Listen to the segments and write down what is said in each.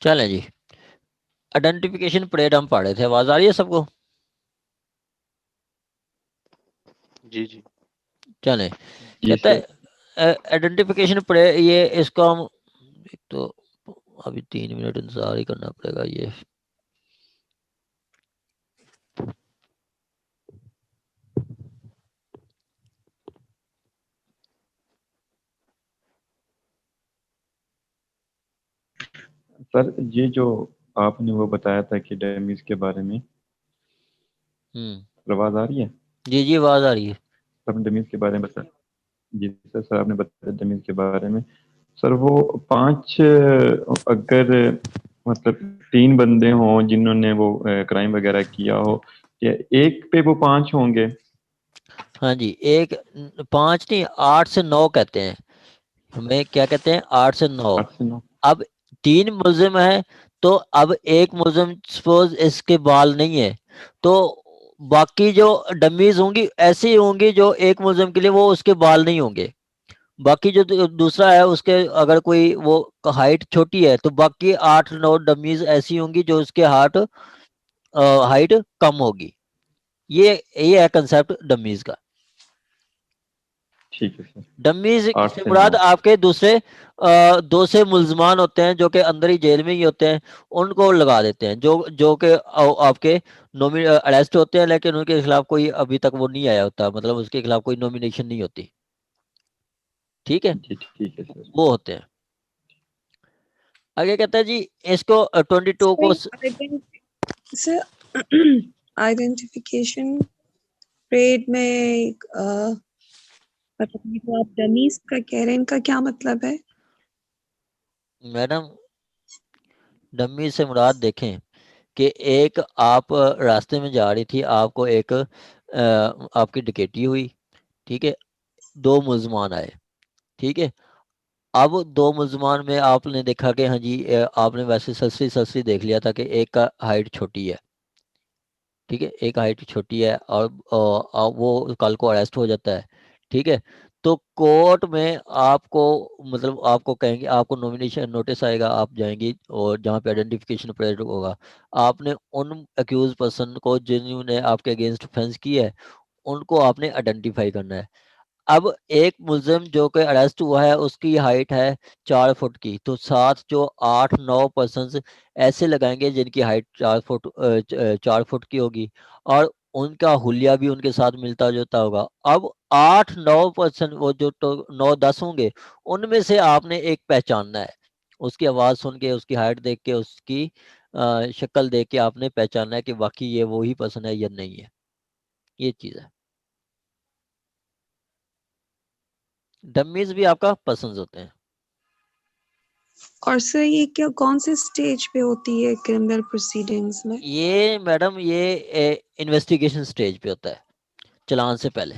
चलें जी, identification parade हम पढ़ रहे थे। आवाज आ रही है सबको? जी जी चलें, जी कहता सर। है आइडेंटिफिकेशन परेड, ये इसको हम एक तो अभी 3 मिनट इंतजार ही करना पड़ेगा। ये सर ये जो आपने वो बताया था कि डमीज के बारे में, आवाज आ रही है? जी जी, आवाज आ रही है। सर डमीज के बारे में बता। जी सर आपने बताया डमीज के बारे में। सर वो 5, अगर मतलब 3 बंदे हों जिन्होंने वो क्राइम वगैरह किया हो, या एक पे वो 5 होंगे? हाँ जी, एक 5 नहीं, 8 से 9 कहते हैं। हमें क्या कहते हैं? 8 से 9। 8 से 9। अब 3 मुलजिम है, तो अब एक मुलजिम सपोज इसके बाल नहीं है, तो बाकी जो डमीज होंगी ऐसी होंगी जो एक मुलजिम के लिए वो उसके बाल नहीं होंगे। बाकी जो दूसरा है उसके अगर कोई वो हाइट छोटी है, तो बाकी 8-9 डमीज ऐसी होंगी जो उसके हाइट कम होगी। ये है कंसेप्ट डमीज का। ठीक है सर। डमीज 8 से से मुराद 9। आपके दूसरे 2 से मुलजमान होते हैं जो कि अंदर ही जेल में ही होते हैं, उनको लगा देते हैं, जो जो कि आपके नॉमिन अरेस्ट होते हैं, लेकिन उनके खिलाफ कोई अभी तक वो नहीं आया होता, मतलब उसके खिलाफ कोई नॉमिनेशन नहीं होती। ठीक है, जी ठीक है सर। वो होते हैं। आगे कहता है जी, इसको 22 को सर आइडेंटिफिकेशन परेड में मतलब ये जो आप डमीज का कह रहे हैं, इनका क्या मतलब है? मैडम, डमी से मुराद देखें कि एक आप रास्ते में जा रही थी, आपको एक आपकी डकैती हुई। ठीक है, 2 मुलजमान आए। ठीक है, अब 2 मुलजमान में आपने देखा कि हाँ जी, आपने वैसे सस्ती सस्ती देख लिया था कि एक का हाइट छोटी है। ठीक है, एक हाइट छोटी है और वो कल को अरेस्ट हो जाता है। ठीक है, तो कोर्ट में आपको मतलब आपको कहेंगे, आपको नॉमिनेशन नोटिस आएगा, आप जाएंगी और जहाँ पे आइडेंटिफिकेशन परेड होगा, आपने उन अक्यूज पर्सन को जिन्होंने आपके अगेंस्ट ऑफेंस की है उनको आपने आइडेंटिफाई करना है। अब एक मुलजिम जो कि अरेस्ट हुआ है उसकी हाइट है 4 फुट की, तो साथ जो 8-9 पर्सन ऐसे लगाएंगे जिनकी हाइट 4 फुट की होगी, और उनका हुलिया भी उनके साथ मिलता जुलता होगा। अब 8-9 पर्सन, वो जो तो 9-10 होंगे, उनमें से आपने एक पहचानना है। उसकी आवाज़ सुन के, उसकी हाइट देख के, उसकी शक्ल देख के आपने पहचानना है कि वाकई ये वही पर्सन है या नहीं है। ये चीज़ है। डमीज भी आपका पसंद होते हैं। और सर ये क्या कौन से स्टेज पे होती है क्रिमिनल प्रोसीडिंग्स में? ये मैडम, ये इन्वेस्टिगेशन स्टेज पे होता है, चालान से पहले।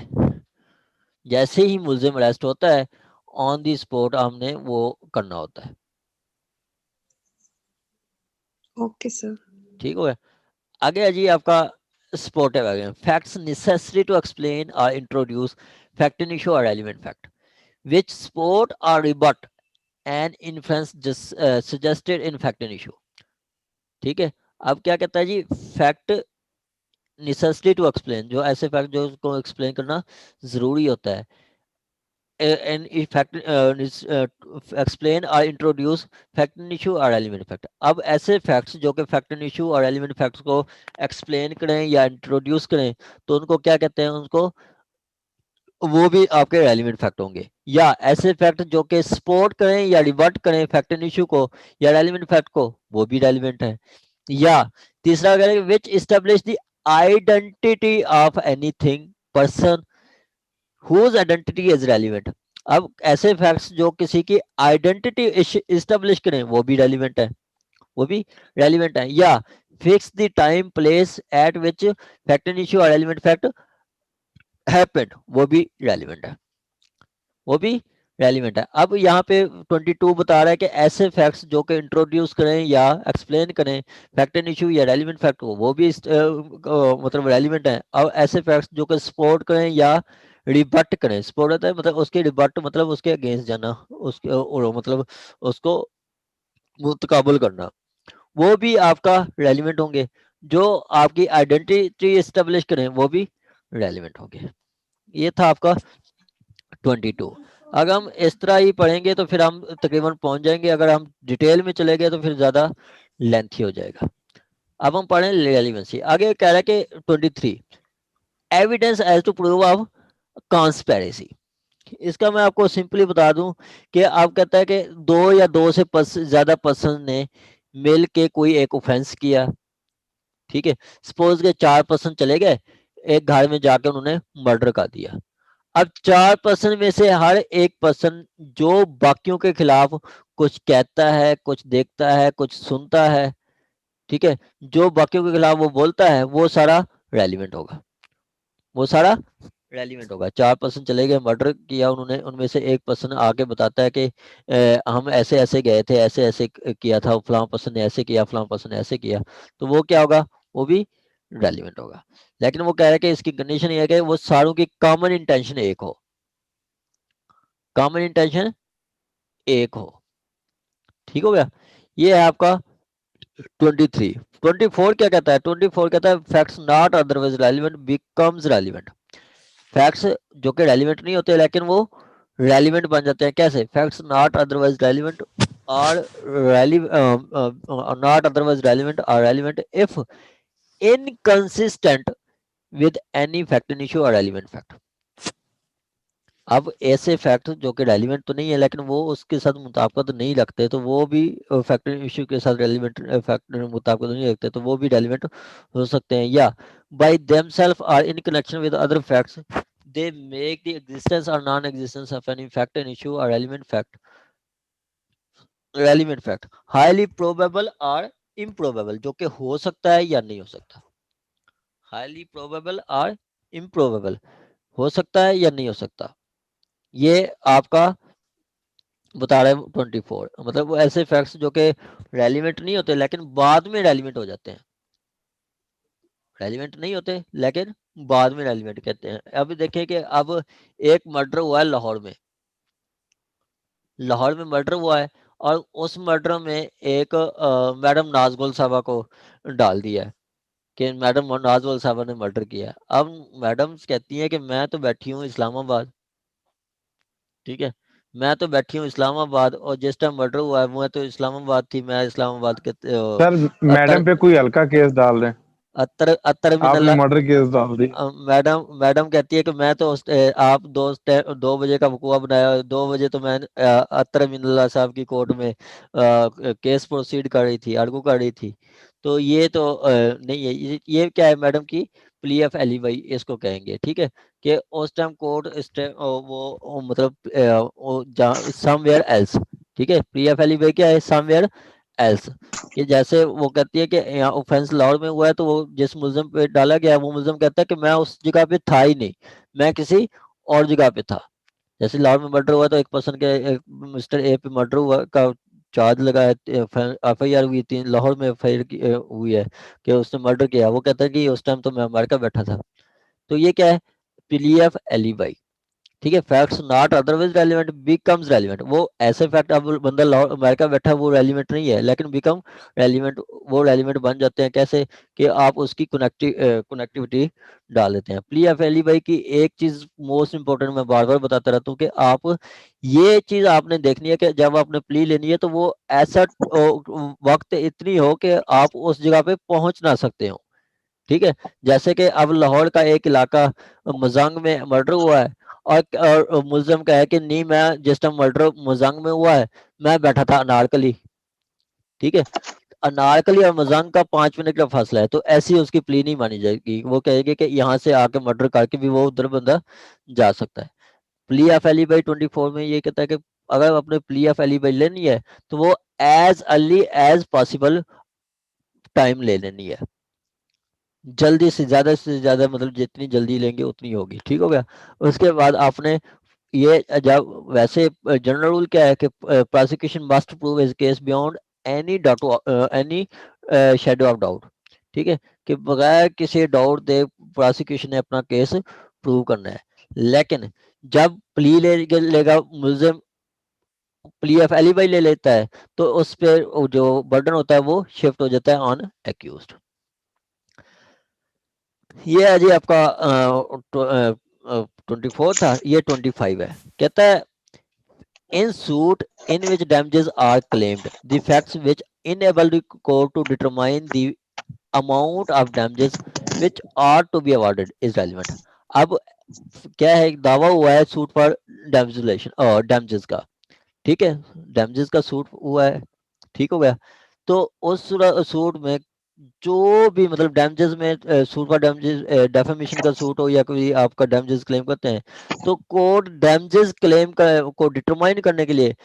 जैसे ही मुलजिम अरेस्ट होता है, ऑन दी स्पॉट हमने वो करना होता है। Okay sir. ठीक हो गया। आगे है जी आपका स्पॉट है। फैक्ट्स नेसेसरी टू एक्सप्लेन और इंट्रोड्यूस फैक्ट इन इशू और रेलिवेंट फैक्ट विच सपोर्ट और रिबट and influence suggested in fact in issue. ठीक है, अब क्या कहता है जी, फैक्ट नेसेसरी टू एक्सप्लेन, जो ऐसे फैक्ट जो को एक्सप्लेन करना ज़रूरी होता है। एंड फैक्ट एक्सप्लेन और इंट्रोड्यूस फैक्ट एंड इशू और एलिमेंट फैक्ट। अब ऐसे फैक्ट्स जो कि फैक्ट एंड इशू और एलिमेंट फैक्ट्स को एक्सप्लेन करें या इंट्रोड्यूस करें, तो उनको क्या कहते हैं? उनको वो भी आपके रेलिवेंट फैक्ट होंगे। या ऐसे फैक्ट जो कि सपोर्ट करें या रिवर्ट करें फैक्ट एंड इशू को या रेलिवेंट फैक्ट को, वो भी रेलिवेंट है। या तीसरा करें which establish the identity of anything person whose identity is relevant. अब ऐसे फैक्ट्स जो किसी की आइडेंटिटी इस्टेब्लिश करें, वो भी रेलिवेंट है, वो भी रेलिवेंट है। या fix the time place at which fact and issue और रेलिवेंट फैक्ट हैपेंड, वो भी रेलिवेंट है, वो भी रेलिवेंट है। अब यहाँ पे 22 बता रहा है कि ऐसे फैक्ट्स जो कि इंट्रोड्यूस करें या एक्सप्लेन करें फैक्ट एंड इशू या रेलिवेंट फैक्ट को, वो भी मतलब रेलिवेंट है। अब ऐसे फैक्ट्स जो कि सपोर्ट करें या रिबट करें, सपोर्ट होता है मतलब उसके रिबट मतलब उसके अगेंस्ट जाना, उसके और मतलब उसको मुतकाबल करना। वो भी आपका रेलिवेंट होंगे, जो आपकी आइडेंटिटी एस्टेब्लिश करें वो भी रेलिवेंट होंगे। ये था आपका 22। अगर हम इस तरह ही पढ़ेंगे तो फिर हम तकरीबन पहुंच जाएंगे, अगर हम डिटेल में चले गए तो फिर ज़्यादा लेंथी हो जाएगा। अब हम पढ़ें रेलिवेंसी। आगे कह रहा है कि 23 evidence as to prove of conspiracy. इसका मैं आपको सिंपली बता दूं कि आप कहता है कि दो या दो से ज्यादा पर्सन ने मिल के कोई एक ऑफेंस किया, ठीक है। सपोज के 4 पर्सन चले गए, एक घर में जाके उन्होंने मर्डर कर दिया। अब 4 पर्सन में से हर एक पर्सन जो बाकियों के खिलाफ कुछ कहता है, कुछ देखता है, कुछ सुनता है, ठीक है, जो बाकियों के खिलाफ वो बोलता है वो सारा रेलिवेंट होगा, वो सारा रेलिवेंट होगा। 4 पर्सन चले गए, मर्डर किया उन्होंने, उनमें से एक पर्सन आके बताता है कि हम ऐसे ऐसे गए थे, ऐसे ऐसे किया था, फलां पर्सन ने ऐसे किया, फलां पर्सन ने ऐसे किया, तो वो क्या होगा, वो भी रेलिवेंट होगा। लेकिन वो कह रहा है कि इसकी कंडीशन ये है कि वो सारों की कॉमन इंटेंशन एक हो, कॉमन इंटेंशन एक हो। ठीक हो गया, ये है आपका 23। 24 क्या कहता है? 24 कहता है facts not otherwise relevant becomes relevant. Facts जो कि रेलिवेंट नहीं होते लेकिन वो रेलिवेंट बन जाते हैं। कैसे? फैक्ट्स नॉट अदरवाइज रेलिवेंट और नॉट अदरवाइज रेलिवेंट और relevant if inconsistent with any fact in issue और रेलिवेंट फैक्ट। अब ऐसे फैक्ट जो कि रेलिवेंट तो नहीं है लेकिन वो उसके साथ मुताबिकत तो नहीं रखते, तो वो भी फैक्ट इशू के साथ रेलिवेंट फैक्ट मुताबिकत नहीं रखते, तो वो भी रेलिवेंट हो सकते हैं। या by themself are in connection with other facts they make the existence or non-existence of any fact an issue or relevant fact highly probable or improbable, जो कि हो सकता है या नहीं हो सकता। highly probable और improbable, हो सकता है या नहीं हो सकता, ये आपका बता रहा है 24। मतलब वो ऐसे फैक्ट्स जो कि रेलिवेंट नहीं होते लेकिन बाद में रेलिवेंट हो जाते हैं, रेलिवेंट नहीं होते लेकिन बाद में रेलिवेंट कहते हैं। अब देखें कि अब एक मर्डर हुआ है लाहौर में, लाहौर में मर्डर हुआ है और उस मर्डर में एक मैडम नाजगुल साहबा को डाल दिया है कि मैडम नाजगुल साहबा ने मर्डर किया है। अब मैडम कहती है कि मैं तो बैठी हूँ इस्लामाबाद, ठीक है, मैं तो बैठी हूँ इस्लामाबाद और जिस टाइम मर्डर हुआ है मैं तो इस्लामाबाद थी, मैं इस्लामाबाद के सर अतर मैडम पे कोई हल्का केस डाल दें, अतर अतर आपने मिनल्ला। मर्डर केस डाल दी। मैडम मैडम कहती है कि मैं तो आप 2 बजे का वकूआ बनाया, 2 बजे तो मैं अतर मिनल्ला साहब की कोर्ट में केस प्रोसीड कर रही थी, आर्गू कर रही थी। तो ये तो नहीं है, ये क्या है मैडम की प्ली ऑफ एलिबाई इसको कहेंगे, ठीक है, कि उस टाइम कोर्ट इस टाइम वो मतलब समवेयर एल्स, ठीक है, प्ली ऑफ एलिबाई क्या है, समवेयर एल्स, कि जैसे वो कहती है कि यहाँ ऑफेंस लाहौर में हुआ है तो वो जिस मुल्जिम पे डाला गया वो मुल्जिम कहता है कि मैं उस जगह पे था ही नहीं, मैं किसी और जगह पे था। जैसे लाहौर में मर्डर हुआ तो एक पर्सन के मिस्टर ए पे मर्डर हुआ का चार्ज लगा है, FIR हुई थी लाहौर में, FIR हुई है कि उसने मर्डर किया, वो कहता है कि उस टाइम तो मैं अमेरिका बैठा था। तो ये क्या है, प्ली ऑफ एलिबाई, ठीक है। Facts not otherwise relevant becomes relevant, वो ऐसे फैक्ट, अब बंदा लाहौर अमेरिका बैठा है वो रेलिवेंट नहीं है लेकिन बिकम रेलिवेंट, वो रेलिवेंट बन जाते हैं। कैसे? कि आप उसकी कनेक्टिविटी डाल देते हैं। प्ली ऑफ एलिबाई की एक चीज मोस्ट इंपॉर्टेंट मैं बार बार बताता रहता हूँ कि आप ये चीज आपने देखनी है कि जब आपने प्ली लेनी है तो वो ऐसा वक्त इतनी हो कि आप उस जगह पे पहुंच ना सकते हो, ठीक है। जैसे कि अब लाहौर का एक इलाका मजंग में मर्डर हुआ है और मुल्जिम का है कि नहीं मैं जिस टाइम मर्डर मजंग में हुआ है मैं बैठा था अनारकली, ठीक है, अनारकली और मजंग का 5 मिनट का फासला है, तो ऐसी उसकी प्ली नहीं मानी जाएगी। वो कहेगी कि यहाँ से आके मर्डर करके भी वो उधर बंदा जा सकता है। प्ली ऑफ एलिबाई 24 में ये कहता है कि अगर आपने प्ली ऑफ एलिबाई लेनी है तो वो as early as possible time ले लेनी है, जल्दी से ज्यादा मतलब जितनी जल्दी लेंगे उतनी होगी, ठीक हो गया। उसके बाद आपने ये जब वैसे जनरल रूल क्या है कि prosecution must prove his case beyond any doubt, any shadow of doubt, ठीक है, कि बगैर किसी डाउट दे प्रोसिक्यूशन ने अपना केस प्रूव करना है। लेकिन जब प्ली लेगा मुल्जिम प्लीएफ एलिबाई ले लेता है तो उस पे जो बर्डन होता है वो शिफ्ट हो जाता है ऑन एक्यूज्ड। ये है जी आपका 24 था, ये 25 है। कहता है in suit in which damages are claimed, the facts which enable the court to determine the amount of damages which are to be awarded is relevant। अब क्या है, दावा हुआ है सूट पर डैमेजेशन और डैमेजेस का, ठीक है, डैमेजेस का सूट हुआ है, ठीक हो गया। तो उस सूट में जो भी मतलब डैमेजेस में सूट का डैमेजेस डेफेमेशन का सूट हो या कोई आपका डैमेजेस क्लेम करते हैं, तो कोर्ट डैमेजेस क्लेम को डिटरमाइन करने के लिए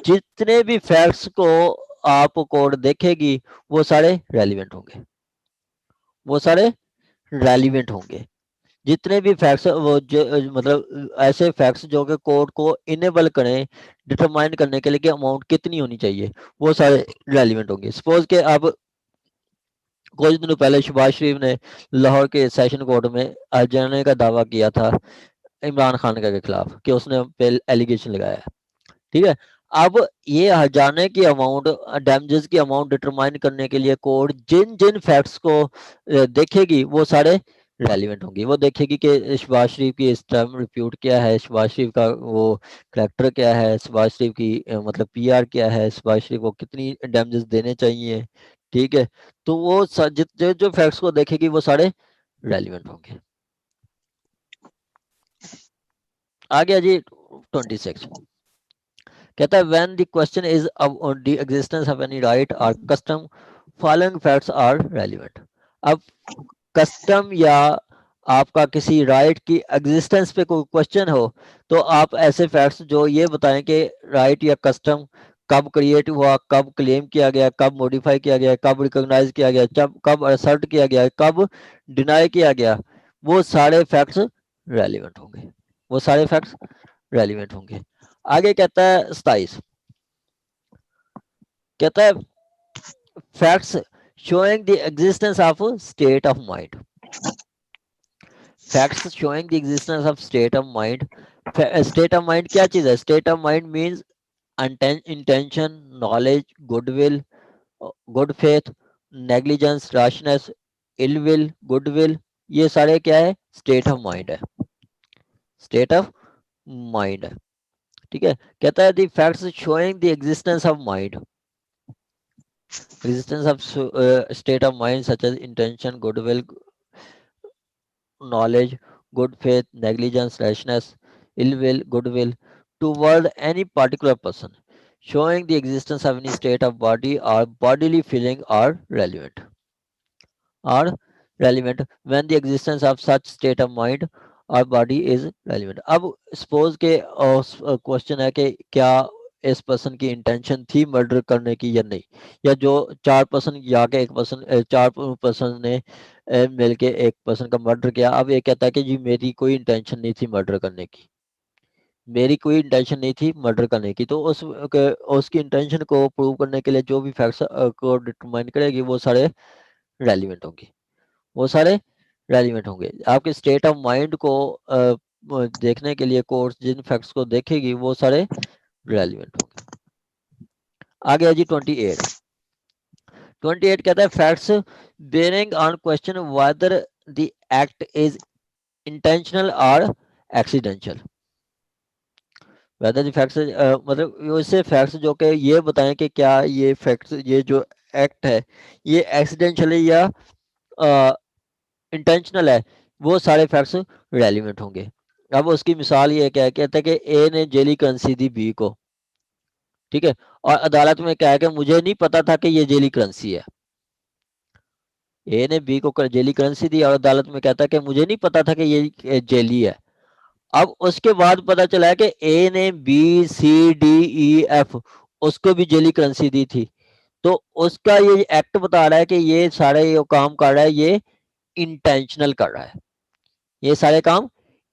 जितने भी फैक्ट्स को आप कोर्ट देखेगी वो सारे रेलिवेंट होंगे, वो सारे रेलिवेंट होंगे। जितने भी फैक्ट्स वो मतलब ऐसे फैक्ट्स जो कि कोर्ट को इनेबल करें डिटरमाइन करने के लिए कि अमाउंट कितनी होनी चाहिए, वो सारे रेलिवेंट होंगे। सपोज के अब कुछ दिनों पहले शहबाज शरीफ ने लाहौर के सेशन कोर्ट में हर्जाने का दावा किया था इमरान खान के खिलाफ कि उसने पे एलिगेशन लगाया, ठीक है। अब ये हर्जाने की अमाउंट डैमेजेस की अमाउंट डिटरमाइन करने के लिए कोर्ट जिन जिन फैक्ट्स को देखेगी वो सारे रेलिवेंट होंगी। वो देखेगी कि शहबाज शरीफ की इस टाइम रिप्यूट क्या है, शहबाज शरीफ का वो करेक्टर क्या है, शहबाज शरीफ की मतलब पीआर क्या है, शहबाज शरीफ को कितनी डैमेजेस देने चाहिए, ठीक है। तो वो जो फैक्ट्स को देखेगी वो सारे रेलिवेंट होंगे। आ गया जी 26। कहता है when the question is the existence of any right और custom following facts are relevant. अब कस्टम या आपका किसी राइट की एग्जिस्टेंस पे कोई क्वेश्चन हो तो आप ऐसे फैक्ट्स जो ये बताएं कि राइट या कस्टम कब क्रिएट हुआ, कब क्लेम किया गया, कब मॉडिफाई किया गया, कब रिकॉग्नाइज किया गया, कब असर्ट किया गया, कब डिनाई किया गया, वो सारे फैक्ट्स रेलिवेंट होंगे, वो सारे फैक्ट्स रेलिवेंट होंगे। आगे कहता है 27, कहता है facts showing the existence of state of mind. Facts showing the existence of state of mind. State of mind क्या चीज है? State of mind means intention, knowledge, goodwill, good faith, negligence, rashness, ill will, goodwill, ये सारे क्या है? State of mind है, state of mind है, ठीक है। कहता है the facts showing the existence of mind, existence of state of mind such as intention, goodwill, knowledge, good faith, negligence, rashness, ill will, goodwill toward any particular person, showing the existence of any state of body or bodily feeling are relevant when the existence of such state of mind or body is relevant। अब suppose के question है कि क्या इस person की intention थी murder करने की या नहीं, या जो चार पर्सन या के एक पर्सन चार पर्सन ने मिलके एक पर्सन का मर्डर किया। अब ये कहता है कि जी मेरी कोई इंटेंशन नहीं थी मर्डर करने की, मेरी कोई इंटेंशन नहीं थी मर्डर करने की। तो उसकी इंटेंशन को प्रूव करने के लिए जो भी फैक्ट्स को डिटरमाइन करेगी वो सारे रेलिवेंट होंगे, वो सारे रेलिवेंट होंगे। आपके स्टेट ऑफ माइंड को देखने के लिए कोर्ट जिन फैक्ट्स को देखेगी वो सारे रेलिवेंट होंगे। आगे है जी 28। 28 कहता है facts bearing on question whether the act is intentional और एक्सीडेंशियल। वेदर द फैक्ट्स मतलब वैसे फैक्ट्स जो कि ये बताएं कि क्या ये फैक्ट्स, ये जो एक्ट है ये एक्सीडेंशियल या इंटेंशनल है, वो सारे फैक्ट्स रेलिवेंट होंगे। अब उसकी मिसाल ये क्या है, कहते हैं कि ए ने जेली करेंसी दी बी को, ठीक है, और अदालत में क्या है कि मुझे नहीं पता था कि ये जेली करेंसी है। ए ने बी को जेली करेंसी दी और अदालत में कहता है कि मुझे नहीं पता था कि ये जेली है। अब उसके बाद पता चला है कि ए ने B C D E F उसको भी जेली करेंसी दी थी, तो उसका ये एक्ट बता रहा है कि ये सारे ये काम कर रहा है, ये इंटेंशनल कर रहा है, ये सारे काम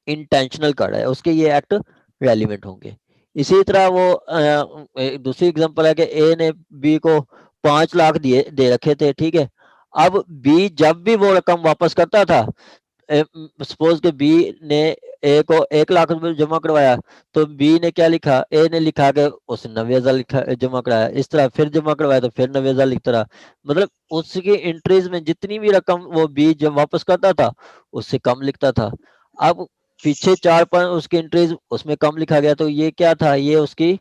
इंटेंशनल कर रहा है, उसके ये एक्ट रेलिवेंट होंगे। इसी तरह वो दूसरी एग्जांपल है कि ए ने बी को 5 लाख दे रखे थे, ठीक है। अब बी जब भी वो रकम वापस करता था, सपोज के बी ने ए को 1 लाख रुपए जमा करवाया, तो बी ने क्या लिखा, ए ने लिखा कि उसने 90,000 लिखा जमा कराया, इस तरह फिर जमा करवाया तो फिर 90,000 लिखता रहा। मतलब उसकी एंट्रीज में जितनी भी रकम वो बी जब वापस करता था उससे कम लिखता था। अब पीछे 4 5 उसकी एंट्रीज उसमें कम लिखा गया, तो ये क्या था, ये उसकी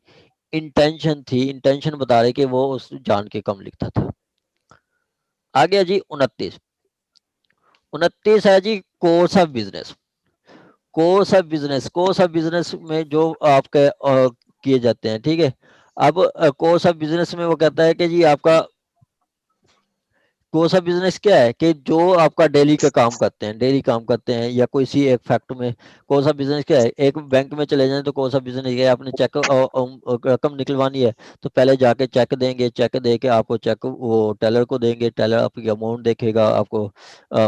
इंटेंशन थी, इंटेंशन बता रहे कि वो उस जान के कम लिखता था। आ गया जी 29 है जी course of business. Course of business में जो आपके किए जाते हैं, ठीक है। अब कोर्स ऑफ बिजनेस में वो कहता है कि जी आपका कोर्स ऑफ बिजनेस क्या है कि जो आपका डेली का काम करते हैं, डेली काम करते हैं या कोई सी एक फैक्ट में, कोर्स ऑफ बिजनेस क्या है, एक बैंक में चले जाएं तो कोर्स ऑफ बिजनेस क्या है, आपने चेक रकम निकलवानी है तो पहले जाके चेक देंगे, चेक दे के आपको चेक वो टेलर को देंगे, टेलर आपकी अमाउंट देखेगा, आपको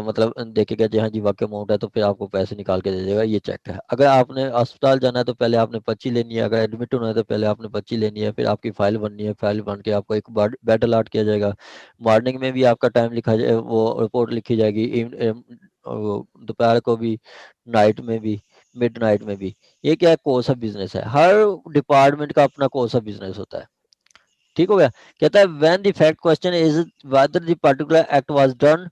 मतलब देखेगा जी हाँ जी वाकई अमाउंट है, तो फिर आपको पैसे निकाल के दे देगा, ये चेक है। अगर आपने अस्पताल जाना है तो पहले आपने पर्ची लेनी है, अगर एडमिट होना है तो पहले आपने पर्ची लेनी है, फिर आपकी फाइल बननी है, फाइल बन के आपको एक बेड अलॉट किया जाएगा, मॉर्निंग में भी आपका टाइम लिखा जाए, वो रिपोर्ट लिखी जाएगी, दोपहर को भी, नाइट में भी, मिडनाइट में भी। ये क्या है, कोर्स ऑफ बिजनेस है। हर डिपार्टमेंट का अपना कोर्स ऑफ बिजनेस होता है। ठीक हो गया। कहता है when the fact question is whether the particular act was done,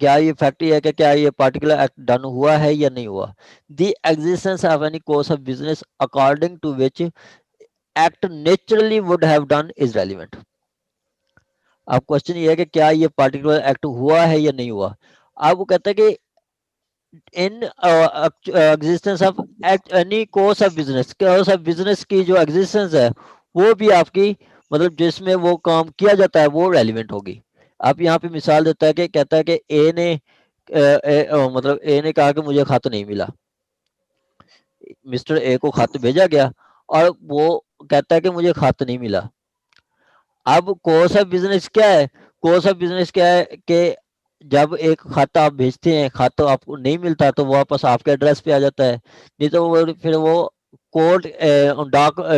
क्या ये फैक्ट है कि क्या ये पर्टिकुलर एक्ट डन हुआ है या नहीं हुआ। The existence of any course of business according to which act naturally would have done is relevant. अब क्वेश्चन ये है कि क्या ये पर्टिकुलर एक्ट हुआ है या नहीं हुआ। अब वो कहता है कि in existence of any course of business, course of business की जो एग्जिस्टेंस है वो भी आपकी मतलब जिसमें वो काम किया जाता है वो रेलिवेंट होगी। आप यहाँ पे मिसाल देता है कि कहता है कि ए ने मतलब ए ने कहा कि मुझे खत नहीं मिला, मिस्टर ए को खत भेजा गया और वो कहता है कि मुझे खत नहीं मिला। अब कोर्स ऑफ बिजनेस क्या है, कोर्स ऑफ बिजनेस क्या है कि जब एक खत आप भेजते हैं, खत आपको नहीं मिलता तो वो वापस आपके एड्रेस पे आ जाता है, नहीं तो वो फिर वो कोर्ट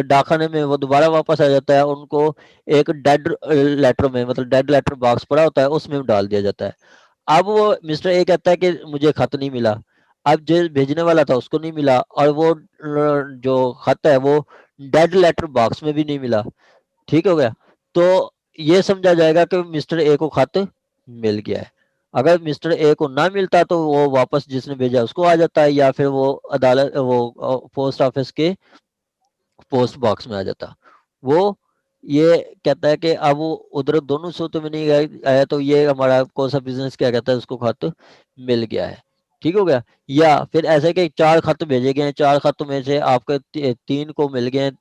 डाकखाने में वो दोबारा वापस आ जाता है, उनको एक डेड लेटर में, मतलब डेड लेटर बॉक्स पड़ा होता है उसमें डाल दिया जाता है। अब वो मिस्टर ए कहता है कि मुझे खत नहीं मिला, अब जो भेजने वाला था उसको नहीं मिला और वो जो खत है वो डेड लेटर बॉक्स में भी नहीं मिला। ठीक हो गया। तो ये समझा जाएगा कि मिस्टर ए को खत मिल गया है। अगर मिस्टर ए को ना मिलता तो वो वापस जिसने भेजा उसको आ जाता है, या फिर वो अदालत वो पोस्ट ऑफिस के पोस्ट बॉक्स में आ जाता। वो ये कहता है कि अब वो उधर दोनों सूत्र में नहीं आया तो ये हमारा कौन सा बिजनेस क्या कहता है, उसको खत मिल गया है। ठीक हो गया। या फिर ऐसे कि 4 खत भेजे गए हैं, 4 खत में से आपके 3 को मिल गए हैं,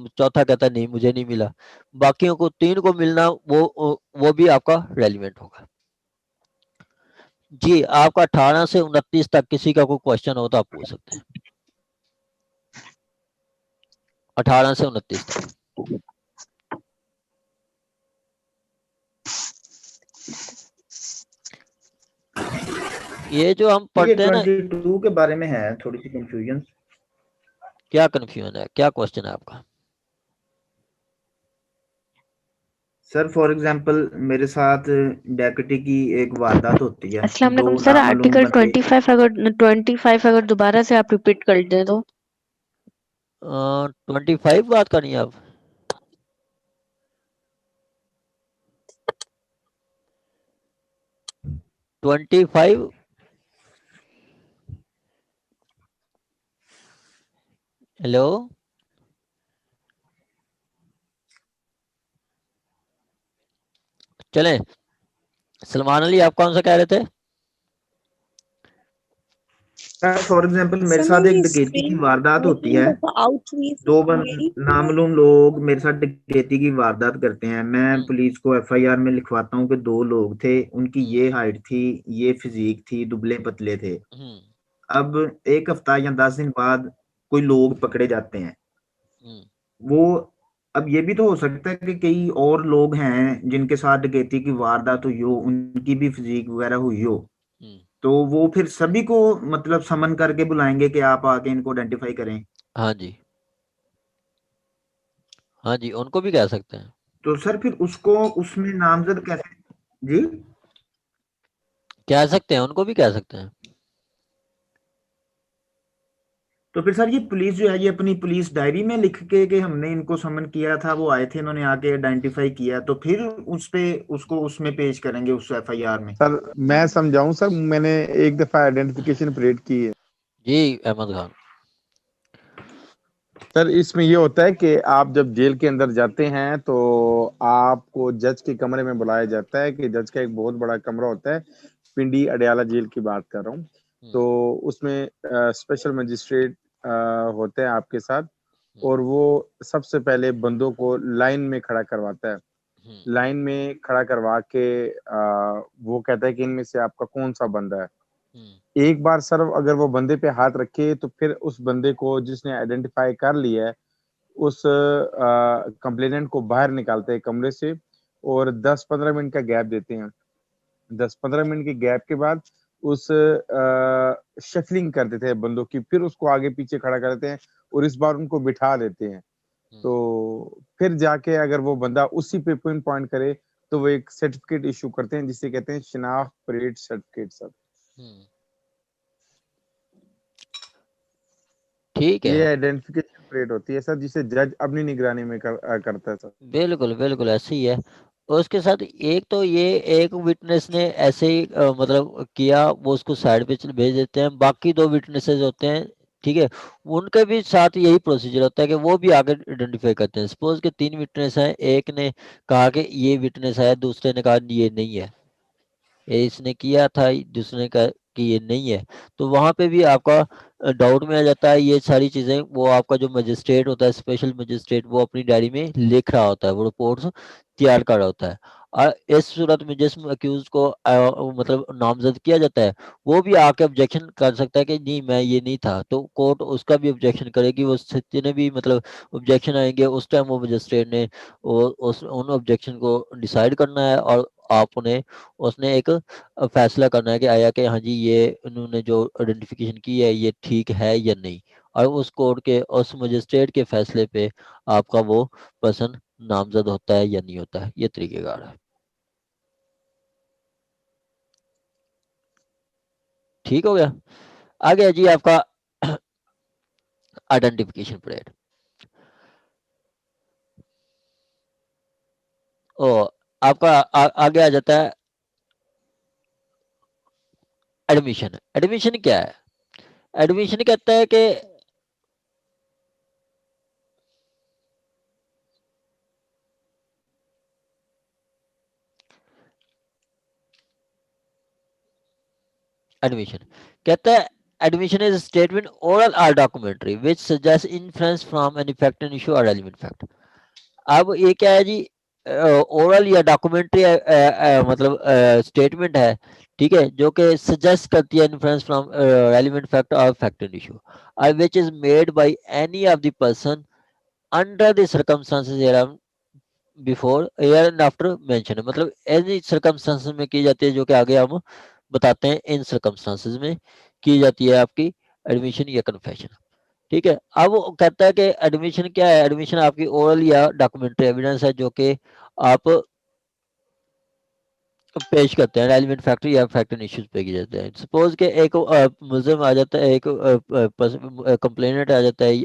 चौथा कहता है नहीं मुझे नहीं मिला, बाकियों को 3 को मिलना वो भी आपका रेलिवेंट होगा। जी आपका 18 से 29 तक किसी का कोई क्वेश्चन हो तो आप पूछ सकते हैं। 18 से 29 तक। ये जो हम ये पढ़ते हैं ना, 22 के बारे में है थोड़ी सी कंफ्यूजन। क्या कंफ्यूजन है, क्या क्वेश्चन है आपका। सर फॉर एग्जांपल मेरे साथ डैकेटी की एक वारदात होती है, अस्सलाम दो वालेकुम सर, नामालूम आर्टिकल बंदे 25 अगर दोबारा से आप रिपीट कर दें तो। 25 बात करनी है अब। ट्वेंटी फाइव हेलो चलें। सलमान अली आप कौन सा कह रहे थे। फॉर एग्जांपल मेरे सर साथ एक मेरी डकैती की स्क्रीन वारदात होती है, आउट हुई दो मेरी। नामालूम लोग मेरे साथ डकैती की वारदात करते हैं। मैं हम्म, पुलिस को एफआईआर में लिखवाता हूँ कि 2 लोग थे, उनकी हम्म, ये हाइट थी, ये फिजिक थी, दुबले पतले थे। हम्म, अब 1 हफ्ता या 10 दिन बाद कोई लोग पकड़े जाते हैं। हम्म, वो अब ये भी तो हो सकता है कि कई और लोग हैं जिनके साथ डकैती की वारदात हुई हो, उनकी भी फिजिक वगैरह हुई हो, हम्म। तो वो फिर सभी को मतलब समन करके बुलाएंगे कि आप आके इनको आइडेंटिफाई करें। हाँ जी, हाँ जी उनको भी कह सकते हैं। तो सर फिर उसको उसमें नामजद कैसे जी। कह सकते हैं, उनको भी कह सकते हैं। तो फिर सर ये पुलिस जो है ये अपनी पुलिस डायरी में लिख के कि हमने इनको समन किया था, वो आए थे, इन्होंने आके आइडेंटिफाई किया, तो फिर उस पे उसको उसमें पेश करेंगे उस एफआईआर में? सर मैं समझाऊं सर, मैंने एक दफा आइडेंटिफिकेशन परेड की है जी अहमद खान। सर। इसमें ये होता है कि आप जब जेल के अंदर जाते हैं तो आपको जज के कमरे में बुलाया जाता है, कि जज का एक बहुत बड़ा कमरा होता है, पिंडी अडयाला जेल की बात कर रहा हूँ। तो उसमें स्पेशल मजिस्ट्रेट होते हैं आपके साथ, और वो सबसे पहले बंदों को लाइन में खड़ा करवाता है। लाइन में खड़ा करवा के वो कहता है कि इनमें से आपका कौन सा बंदा है। एक बार सर अगर वो बंदे पे हाथ रखे तो फिर उस बंदे को जिसने आइडेंटिफाई कर लिया है, उस कंप्लेनेंट को बाहर निकालते हैं कमरे से, और 10-15 मिनट का गैप देते हैं। 10-15 मिनट के गैप के बाद उस शफलिंग कर देते हैं बंदों की, फिर उसको आगे पीछे खड़ा करते हैं और इस बार उनको बिठा देते हैं। तो फिर जाके अगर वो बंदा उसी पे पिन पॉइंट करे तो वो एक सर्टिफिकेट इशू करते हैं, जिसे कहते हैं शिनाख्त परेड सर्टिफिकेट सर। ठीक ये है, आइडेंटिफिकेशन परेड होती है सर, जिसे जज अपनी निगरानी में करता है सर। बिल्कुल बिल्कुल ऐसे ही है। उसके साथ एक तो ये एक विटनेस ने ऐसे ही मतलब किया, वो उसको साइड पे भेज देते हैं। बाकी 2 विटनेसेस होते हैं, ठीक है, उनके भी साथ यही प्रोसीजर होता है कि वो भी आगे आइडेंटिफाई करते हैं। सपोज के 3 विटनेस हैं, एक ने कहा कि ये विटनेस है, दूसरे ने कहा ये नहीं है, ये इसने किया था, दूसरे ने कहा कि ये नहीं है। तो वहां पे भी आपका डाउट में आ जाता है। ये सारी चीजें वो आपका जो मजिस्ट्रेट होता है, स्पेशल मजिस्ट्रेट, वो अपनी डायरी में लिख रहा होता है, वो रिपोर्ट्स तैयार कर रहा होता है। और इस सूरत में जिस अक्यूज को मतलब नामजद किया जाता है, वो भी आके ऑब्जेक्शन कर सकता है कि नहीं मैं ये नहीं था, तो कोर्ट उसका भी ऑब्जेक्शन करेगी। वो जितने भी मतलब ऑब्जेक्शन आएंगे उस टाइम वो मजिस्ट्रेट ने उस उन ऑब्जेक्शन को डिसाइड करना है, और आपने उसने एक फैसला करना है कि आया कि हाँ जी ये उन्होंने जो आइडेंटिफिकेशन की है ये ठीक है या नहीं। और उस कोर्ट के उस मजिस्ट्रेट के फैसले पे आपका वो पर्सन नामजद होता है या नहीं होता है। ये तरीकेकार है। ठीक हो गया। आ गया जी आपका आइडेंटिफिकेशन परेड। ओ आपका आगे आ जाता है एडमिशन। एडमिशन क्या है? एडमिशन कहता है कि एडमिशन कहता है एडमिशन इज स्टेटमेंट ओरल और documentary which suggest influence from an effect and issue और एलिमेंट फैक्ट। अब ये क्या है जी? ओरल या डॉक्यूमेंट्री मतलब स्टेटमेंट है, ठीक है, जो कि सजेस्ट करती है इन्फ्लुएंस फ्रॉम रेलिवेंट फैक्ट और फैक्ट एंड इशू, और which is made by any of the person under the circumstances here before here and after mention. मतलब एनी सर्कमस्टांसेस में की जाती है, जो कि आगे हम बताते हैं। इन सर्कमस्टांसेस में की जाती है आपकी एडमिशन या कन्फेशन। ठीक है। अब वो कहता है कि एडमिशन क्या है? एडमिशन आपकी ओरल या डॉक्यूमेंट्री एविडेंस है, जो कि आप पेश करते हैं रेलिवेंट फैक्टर या फैक्ट एंड इश्यूज पे की जाते हैं। सपोज के एक मुलजिम आ जाता है, एक कंप्लेनेंट आ जाता है,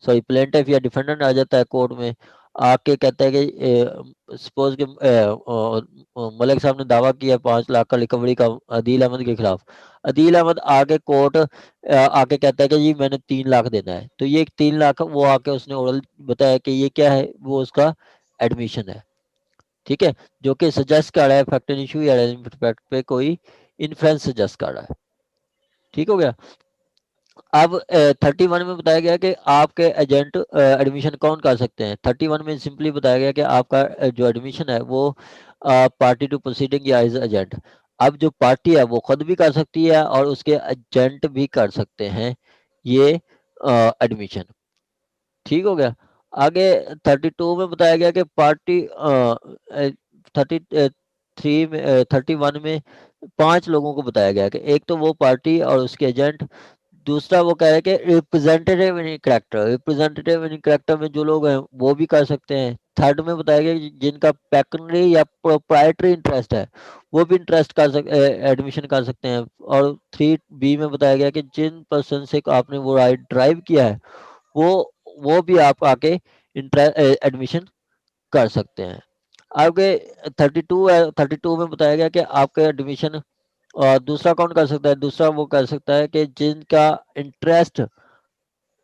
सॉरी प्लेंटिफ या डिफेंडेंट आ जाता है कोर्ट में, आके कहता है कि सपोज के मलिक साहब ने दावा किया 5 लाख का रिकवरी का अदील अहमद के खिलाफ। अदील अहमद आके कोर्ट आके कहता है कि जी मैंने 3 लाख देना है। तो ये 3 लाख वो आके उसने ओरल बताया कि ये क्या है, वो उसका एडमिशन है। ठीक है, जो कि सजेस्ट कर रहा है फैक्ट एंड इशू या रेलेवेंट फैक्ट पे कोई इन्फ्लुएंस सजेस्ट कर रहा है। ठीक हो गया। अब 31 में बताया गया कि आपके एजेंट एडमिशन कौन कर सकते हैं। 31 में सिंपली बताया गया कि आपका जो एडमिशन है वो पार्टी टू प्रोसीडिंग या एज एजेंट। अब जो पार्टी है वो खुद भी कर सकती है और उसके एजेंट भी कर सकते हैं ये एडमिशन। ठीक हो गया। आगे 32 में बताया गया कि पार्टी 33 में 31 में 5 लोगों को बताया गया कि एक तो वो पार्टी और उसके एजेंट दूसरा वो कह रहे हैं कि रिप्रेजेंटेटिव इन करेक्टर, रिप्रेजेंटेटिव इन करेक्टर में जो लोग हैं वो भी कर सकते हैं। थर्ड में बताया गया कि जिनका पेकनरी या प्रोप्राइटरी इंटरेस्ट है वो भी इंटरेस्ट कर एडमिशन कर सकते हैं। और 3B में बताया गया कि जिन पर्सन से आपने वो राइट ड्राइव किया है वो भी आप आके एडमिशन कर सकते हैं। आगे 32 है, 32 में बताया गया कि आपके एडमिशन और दूसरा कौन कर सकता है, दूसरा वो कर सकता है कि जिनका इंटरेस्ट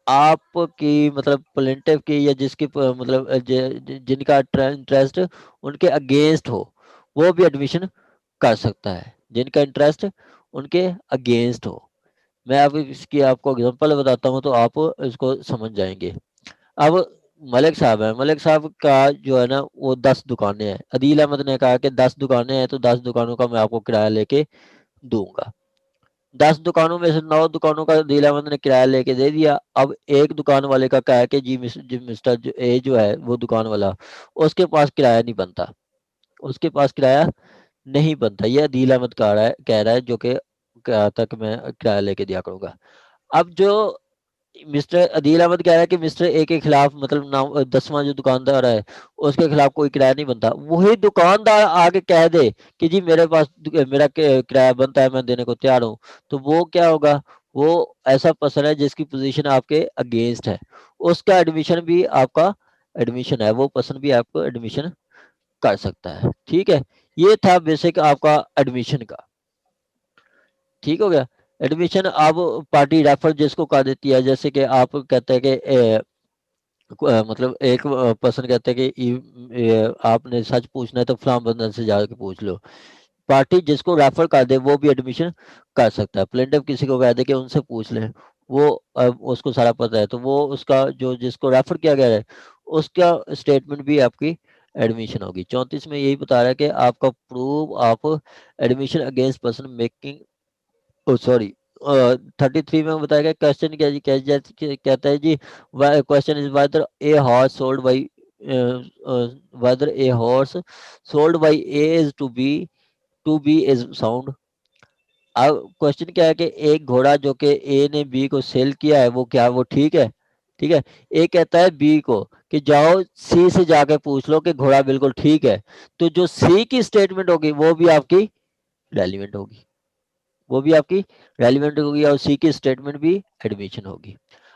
आपकी मतलब प्लेंटिफ की या जिसकी मतलब जिनका इंटरेस्ट उनके अगेंस्ट हो वो भी एडमिशन कर सकता है, जिनका इंटरेस्ट उनके अगेंस्ट हो। मैं अब इसकी आपको एग्जांपल बताता हूँ तो आप इसको समझ जाएंगे। अब मलिक साहब है, मलिक साहब का जो है ना वो 10 दुकानें हैं। अदील अहमद ने कहा कि 10 दुकानें हैं तो 10 दुकानों का मैं आपको किराया लेके दूंगा। 10 दुकानों में से 9 दुकानों का अदील अहमद ने किराया लेके दे दिया। अब एक दुकान वाले का क्या है कि जी मिस्टर ए जो है वो दुकान वाला, उसके पास किराया नहीं बनता, उसके पास किराया नहीं बनता। ये अदील अहमद कह रहा है जो कि तक मैं किराया लेके दिया करूंगा। अब जो मिस्टर अदील अहमद कह रहा है कि मिस्टर ए के खिलाफ मतलब नाम 10वां जो दुकानदार है उसके खिलाफ कोई किराया नहीं बनता। वही दुकानदार आके कह दे कि जी मेरे पास मेरा किराया बनता है, मैं देने को तैयार हूँ, तो वो क्या होगा, वो ऐसा पर्सन है जिसकी पोजीशन आपके अगेंस्ट है, उसका एडमिशन भी आपका एडमिशन है, वो पर्सन भी आपको एडमिशन कर सकता है। ठीक है, ये था बेसिक आपका एडमिशन का। ठीक हो गया। एडमिशन अब पार्टी रेफर जिसको कर देती है, जैसे कि आप कहते हैं कि मतलब एक पर्सन कहते हैं कि आपने सच पूछना है तो फलां बंदर से जाके पूछ लो। पार्टी जिसको रेफर कर दे वो भी एडमिशन कर सकता है। प्लेंटिफ किसी को कह दे कि उनसे पूछ ले, वो उसको सारा पता है, तो वो उसका जो जिसको रेफर किया गया है उसका स्टेटमेंट भी आपकी एडमिशन होगी। 34 में यही बता रहा है कि आपका prove of admission against person making, oh sorry 33 में बताया गया क्वेश्चन क्या जी, कहता है जी question is whether a horse sold by whether a horse sold by A is to B is sound. अब क्वेश्चन क्या है कि एक घोड़ा जो कि ए ने बी को सेल किया है वो क्या वो ठीक है। ठीक है, ए कहता है बी को कि जाओ सी से जाके पूछ लो कि घोड़ा बिल्कुल ठीक है, तो जो सी की स्टेटमेंट होगी वो भी आपकी रेलिवेंट होगी, वो भी आपकी रेलिवेंट होगी और सी की स्टेटमेंट भी एडमिशन होगी।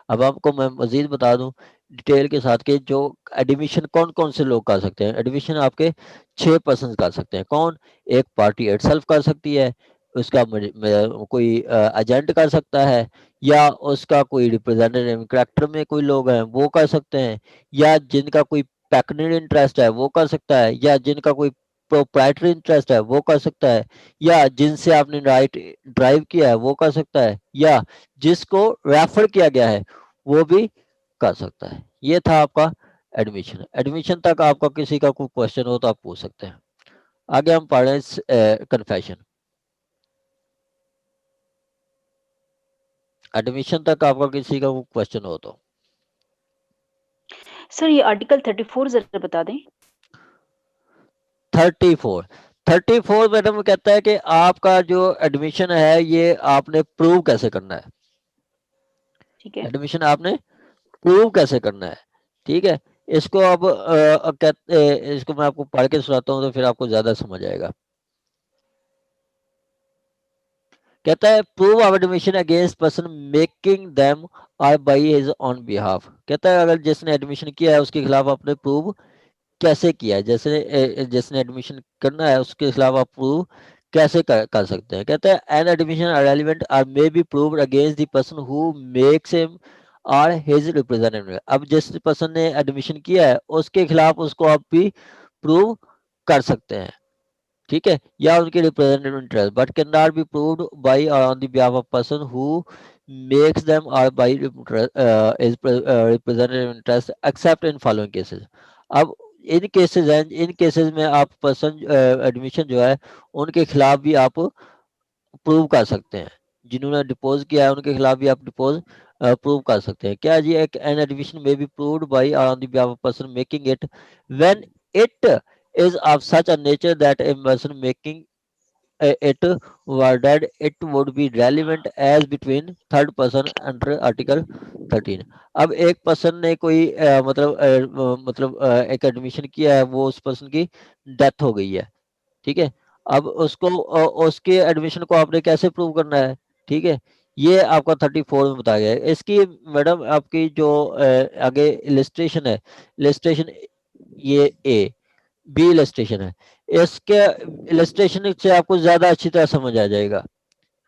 अब आपको मैं मजीद बता दूं डिटेल के साथ कि जो एडमिशन कौन कौन से लोग कर सकते हैं। एडमिशन आपके 6 पर्सन कर सकते हैं। कौन? एक पार्टी इटसेल्फ कर सकती है, उसका कोई एजेंट कर सकता है, या उसका कोई रिप्रेजेंटेटिव करेक्टर में कोई लोग हैं वो कर सकते हैं, या जिनका कोई पेक्यूनियर इंटरेस्ट है वो कर सकता है, या जिनका कोई प्रोप्राइटरी इंटरेस्ट है वो कर सकता है, या जिनसे आपने राइट ड्राइव किया है वो कर सकता है, या जिसको रेफर किया गया है वो भी कर सकता है। ये था आपका एडमिशन। एडमिशन तक आपका किसी का कोई क्वेश्चन हो तो आप पूछ सकते हैं। आगे हम पढ़ रहे हैं कन्फेशन। एडमिशन तक आपका किसी का कोई क्वेश्चन हो तो। सर ये आर्टिकल 34 जरा बता दें। 34 मैडम कहता है कि आपका जो एडमिशन है ये आपने प्रूव कैसे करना है। ठीक है, एडमिशन आपने प्रूव कैसे करना है। ठीक है, इसको अब इसको मैं आपको पढ़ के सुनाता हूँ तो फिर आपको ज्यादा समझ आएगा। कहता है prove of admission against person making them और बाय हिज ऑन बिहाफ। कहता है अगर जिसने एडमिशन किया है उसके खिलाफ आपने प्रूव कैसे किया है, जैसे जिसने एडमिशन करना है उसके खिलाफ आप प्रूव कैसे कर सकते हैं। कहते हैं an admission relevant are may be proved against the person who makes him और हिज रिप्रेजेंटेटिव। अब जिस पर्सन ने एडमिशन किया है उसके खिलाफ उसको आप भी प्रूव कर सकते हैं। ठीक है, या उनके representative interest but cannot be proved by और on the behalf of person who makes them और by is representative interest except in following cases. अब इन केसेस हैं, इन केसेस में आप पर्सन एडमिशन जो है उनके खिलाफ भी आप प्रूव कर सकते हैं। जिन्होंने डिपोज किया है उनके खिलाफ भी आप डिपोज प्रूव कर सकते हैं। क्या जी एक एन एडमिशन में B proved bye on the behalf of person making it when it is of such a nature that a person making it worded, it would be relevant as between third person under Article 13. अब एक person ने कोई एक admission किया है, वो उस person की डेथ हो गई है, ठीक है। अब उसको उसके एडमिशन को आपने कैसे प्रूव करना है, ठीक है, ये आपका 34 में बताया गया है। इसकी मैडम आपकी जो आगे इलिस्ट्रेशन है, इलिस्ट्रेशन ये ए, बी इलिस्ट्रेशन है, इसके इलिस्ट्रेशन से आपको ज्यादा अच्छी तरह समझ आ जाएगा,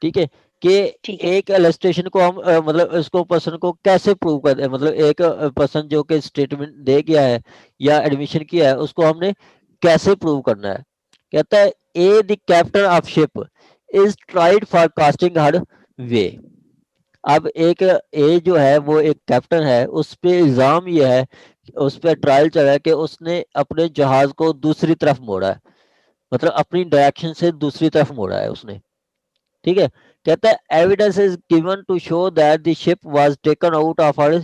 ठीक है, कि ठीक है। एक इलिस्ट्रेशन को हम मतलब इसको पर्सन को कैसे प्रूव करते हैं, मतलब एक पर्सन जो कि स्टेटमेंट दे गया है या एडमिशन किया है, उसको हमने कैसे प्रूव करना है। कहता है A the captain of ship is tried for casting her way. अब एक ए जो है वो एक कैप्टन है, उस पे इल्जाम ये है, उस पे ट्रायल चल रहा है कि उसने अपने जहाज को दूसरी तरफ मोड़ा है, मतलब अपनी डायरेक्शन से दूसरी तरफ मोड़ा है उसने, ठीक है। कहता है evidence is given to show that the ship was taken out of her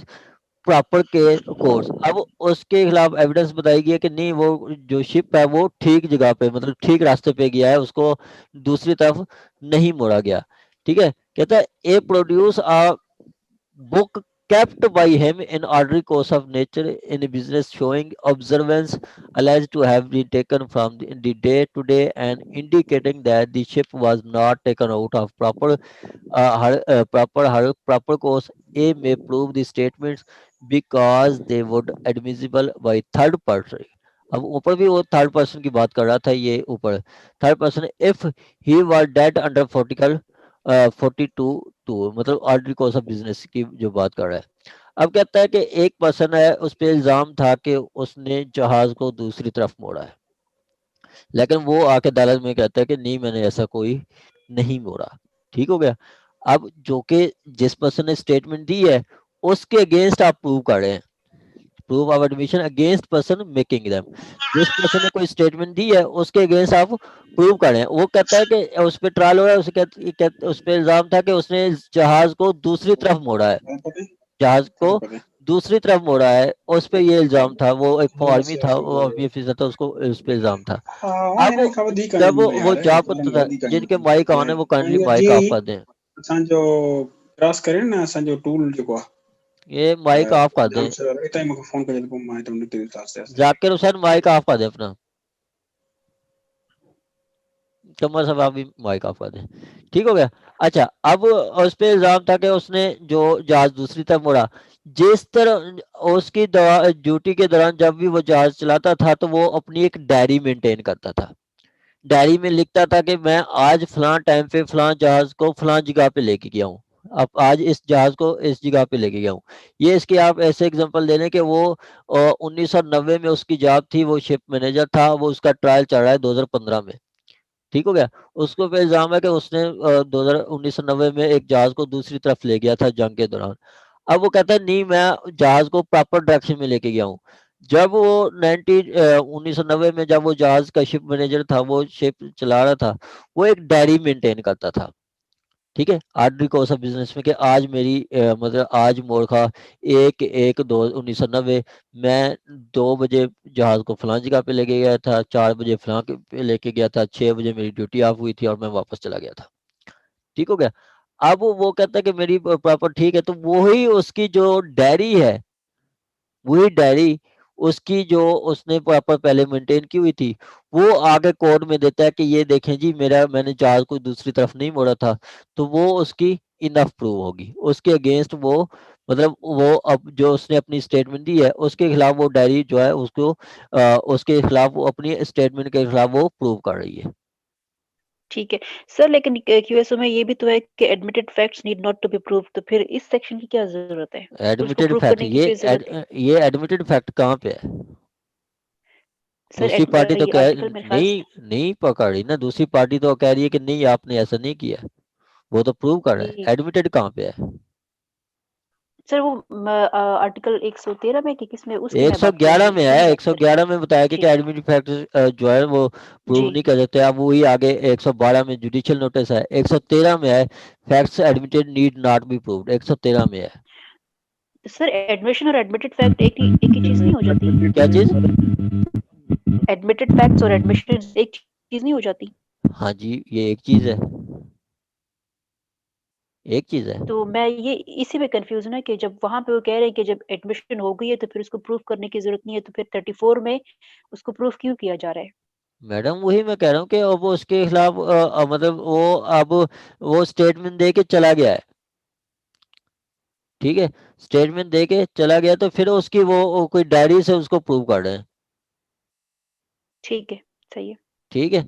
proper के कोर्स। अब उसके खिलाफ एविडेंस बताई गई है कि नहीं, वो जो शिप है वो ठीक जगह पे, मतलब ठीक रास्ते पे गया है, उसको दूसरी तरफ नहीं मोड़ा गया, ठीक है। कहता है A produce a book kept by him in ordinary course of nature in a business showing observance alleged to have been taken from the day to day and indicating that the ship was not taken out of proper course. A may prove the statements because they would admissible by third person. अब ऊपर भी वो third person की बात कर रहा था, ये ऊपर third person if he was dead under 42 मतलब ऑर्डनरी कोर्स ऑफ बिजनेस की जो बात कर रहा है। अब कहता है कि एक पर्सन है, उस पर इल्जाम था कि उसने जहाज को दूसरी तरफ मोड़ा है, लेकिन वो आके अदालत में कहता है कि नहीं, मैंने ऐसा कोई नहीं मोड़ा, ठीक हो गया। अब जो कि जिस पर्सन ने स्टेटमेंट दी है उसके अगेंस्ट आप प्रूव कर रहे हैं, proof of admission against person making them. जिस पर्सन ने कोई स्टेटमेंट दी है उसके अगेंस्ट आप प्रूव करें। वो कहता है कि उस पर ट्रायल हो रहा है, उस पर इल्जाम था कि उसने जहाज को दूसरी तरफ मोड़ा है, जहाज को दूसरी तरफ मोड़ा है, उस पे ये इल्जाम था। वो एक आर्मी था, वो आर्मी ऑफिसर था, उसको उस पे इल्जाम था। अब जब वो जॉब करता था, जिनके माइक ऑन है वो काइंडली माइक ऑफ कर दें, असांजो क्रॉस करे ना असांजो टूल जेको आहे ये माइक ऑफ कर दें। इतां मूंखे फोन कजे त पोइ मां हिते निकिरी था। जाकिर हुसैन माइक ऑफ कर दे अपना, कमर साहब आप भी माइक ऑफ कर दें, ठीक हो गया। अच्छा, अब उस पे इल्जाम था कि उसने जो जहाज दूसरी तरफ मोड़ा, जिस तरह उसकी ड्यूटी के दौरान जब भी वो जहाज चलाता था तो वो अपनी एक डायरी मेंटेन करता था। डायरी में लिखता था कि मैं आज फलां टाइम पे फलां जहाज को फलां जगह पे लेके गया हूँ, अब आज इस जहाज को इस जगह पे लेके गया हूँ। ये इसके आप ऐसे एग्जांपल दे लें कि वो 1990 में उसकी जॉब थी, वो शिप मैनेजर था, वो उसका ट्रायल चल रहा है 2015 में, ठीक हो गया। उसको पे इल्जाम है कि उसने 1990 में एक जहाज को दूसरी तरफ ले गया था जंग के दौरान। अब वो कहता है नहीं, मैं जहाज को प्रॉपर डायरेक्शन में लेके गया हूँ। जब वो 1990 में जब वो जहाज का शिप मैनेजर था, वो शिप चला रहा था, वो एक डायरी मेंटेन करता था, ठीक है, ऑर्डनरी कोर्स ऑफ बिजनेस में, कि आज मेरी मतलब आज मोरखा 1/1/2/1990 मैं 2 बजे जहाज को फलां जगह पे लेके गया था, 4 बजे फलां पे लेके गया था, 6 बजे मेरी ड्यूटी ऑफ हुई थी और मैं वापस चला गया था, ठीक हो गया। अब वो कहता है कि मेरी प्रॉपर ठीक है, तो वही उसकी जो डायरी है, वही डायरी उसकी जो उसने प्रॉपर पहले मेंटेन की हुई थी, वो आगे कोर्ट में देता है कि ये देखें जी, मैंने जहाज को दूसरी तरफ नहीं मोड़ा था, तो वो उसकी इनफ प्रूव होगी। उसके अगेंस्ट वो मतलब वो अब जो उसने अपनी स्टेटमेंट दी है उसके खिलाफ वो डायरी जो है उसको उसके खिलाफ वो अपनी स्टेटमेंट के खिलाफ वो प्रूव कर रही है। ठीक है सर, लेकिन क्यूएसओ में ये भी तो है कि admitted facts need not to be proved, तो फिर इस सेक्शन की क्या जरूरत है? फिर उसको एडमिटेड प्रूव फैक्ट, करने की फिर जरूरत है? ये एडमिटेड फैक्ट कहाँ पे है? सर दूसरी पार्टी तो ये कह आर्टिकल मेरे ख्याल से नहीं पकड़ रही ना, दूसरी पार्टी तो कह रही है कि नहीं आपने ऐसा नहीं किया, वो तो प्रूव कर रहा है। जी एडमिटेड कहाँ पे है? सर, वो आर्टिकल 113 में कि किसमें, उसकी मैं बात कर 111 रही में हूँ, है, उसकी बात कर 111 में बताया कि ठीक है एडमिटेड फैक्ट जो है वो प्रूव जी नहीं कर सकते। अब वही आगे 112 में जुडिशियल नोटिस है, 113 में है facts admitted need not be proved, 113 में है। सर एडमिशन और एडमिटेड फैक्ट एक ही चीज नहीं हो जाती? क्या चीज? एडमिटेड फैक्ट्स और एडमिशन एक चीज नहीं हो जाती? हाँ जी, ये एक चीज है, एक चीज है। तो मैं ये इसी में कंफ्यूज हूँ ना कि जब वहां पे वो कह रहे हैं कि जब एडमिशन हो गई है तो फिर उसको प्रूफ करने की जरूरत नहीं है, तो फिर 34 में उसको प्रूफ क्यों किया जा रहा है? मैडम वही मैं कह रहा हूँ कि अब वो उसके खिलाफ मतलब वो अब वो स्टेटमेंट दे के चला गया है, ठीक है, स्टेटमेंट दे के चला गया, तो फिर उसकी वो कोई डायरी से उसको प्रूव कर रहे हैं। ठीक है, सही है। ठीक है,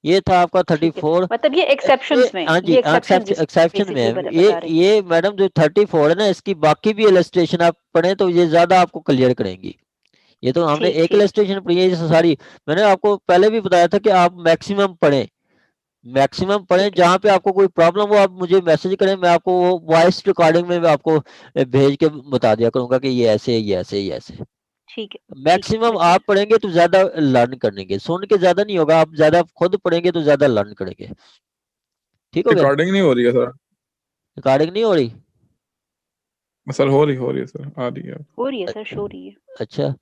ये था आपका ठीक है, 34। मतलब ये एक्सेप्शंस में, हाँ ये जी, एक्सेप्शन एक्सेप्शन में बेसिकली है बता रहे हैं। ये मैडम जो 34 है ना, इसकी बाकी भी इलस्ट्रेशन आप पढ़ें तो ये ज्यादा आपको क्लियर करेंगी। ये तो हमने ठीक एक ठीक इलस्ट्रेशन पढ़ी है, ये सारी मैंने आपको पहले भी बताया था कि आप मैक्सिमम पढ़ें, मैक्सिमम पढ़ें। ठीक है। जहाँ पे आपको कोई प्रॉब्लम हो आप मुझे मैसेज करें, मैं आपको वो वॉइस रिकॉर्डिंग में मैं आपको भेज के बता दिया करूंगा कि ये ऐसे ये ऐसे ये ऐसे। ठीक है, मैक्सिमम मैं आप पढ़ेंगे तो ज्यादा लर्न करेंगे, सुन के ज्यादा नहीं होगा, आप ज्यादा खुद पढ़ेंगे तो ज्यादा लर्न करेंगे। ठीक हो गया? रिकॉर्डिंग नहीं हो रही है सर? रिकॉर्डिंग नहीं हो रही? सर हो रही है सर, आ रही है। हो रही है सर, शो रही है। अच्छा,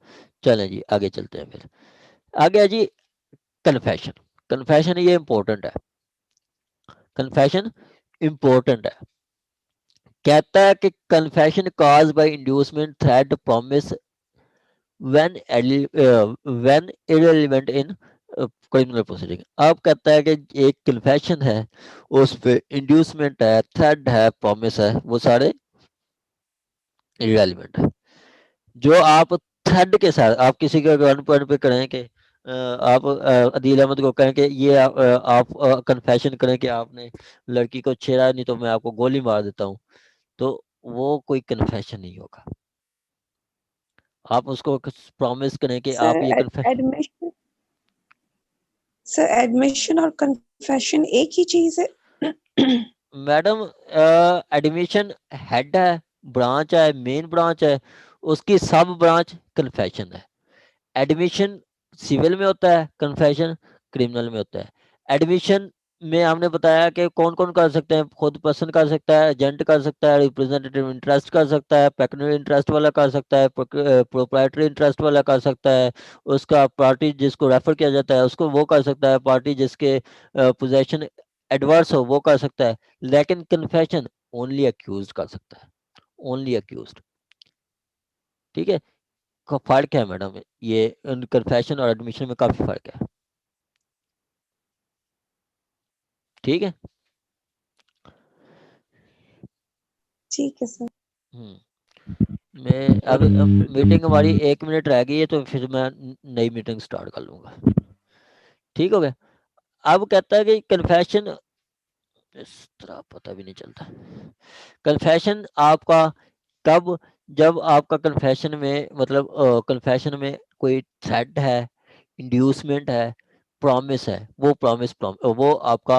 चलें जी आगे चलते हैं। फिर आगे है जी कन्फेशन। कन्फेशन ये इंपॉर्टेंट है, कन्फेशन इंपॉर्टेंट है। कहता है कि confession cause by inducement threat promise when when irrelevant in criminal proceeding. अब कहता है कि एक कन्फेशन है, उस पे इंड्यूसमेंट है, थ्रेट है, प्रॉमिस है, वो सारे इरेलीवेंट है। जो आप थ्रेड के साथ आप किसी के गन पॉइंट पे करें कि आप अदील अहमद को कहें कि ये आप कन्फेशन करें कि आपने लड़की को छेड़ा, नहीं तो मैं आपको गोली मार देता हूँ, तो वो कोई कन्फेशन नहीं होगा। आप उसको प्रॉमिस करें कि आप ये एडमिशन सर एडमिशन और कन्फेशन एक ही चीज है? मैडम एडमिशन हेड है, ब्रांच है, मेन ब्रांच है, उसकी सब ब्रांच कन्फेशन है। एडमिशन सिविल में होता है, कन्फेशन क्रिमिनल में होता है। एडमिशन में हमने बताया कि कौन कौन कर सकते हैं, खुद पर्सन कर सकता है, एजेंट कर सकता है, रिप्रेजेंटेटिव इंटरेस्ट कर सकता है, पेक्यूनियरी इंटरेस्ट वाला कर सकता है, प्रोप्राइटरी इंटरेस्ट वाला कर सकता है, उसका पार्टी जिसको रेफर किया जाता है उसको वो कर सकता है, पार्टी जिसके पोजेशन एडवर्स हो वो कर सकता है। लेकिन कन्फेशन ओनली अक्यूज्ड कर सकता है, ओनली अक्यूज्ड। ठीक है, फर्क है मैडम, ये कन्फेशन और एडमिशन में काफी फर्क है। ठीक है, ठीक है सर। मैं अब मीटिंग हमारी 1 मिनट रह गई है, तो फिर मैं नई मीटिंग स्टार्ट कर लूंगा। ठीक हो गया? अब कहता है कि कन्फेशन, इस तरह पता भी नहीं चलता, कन्फेशन आपका कब, जब आपका कन्फेशन में मतलब कन्फेशन में कोई थ्रेट है, इंड्यूसमेंट है, प्रॉमिस है, वो प्रॉमिस वो आपका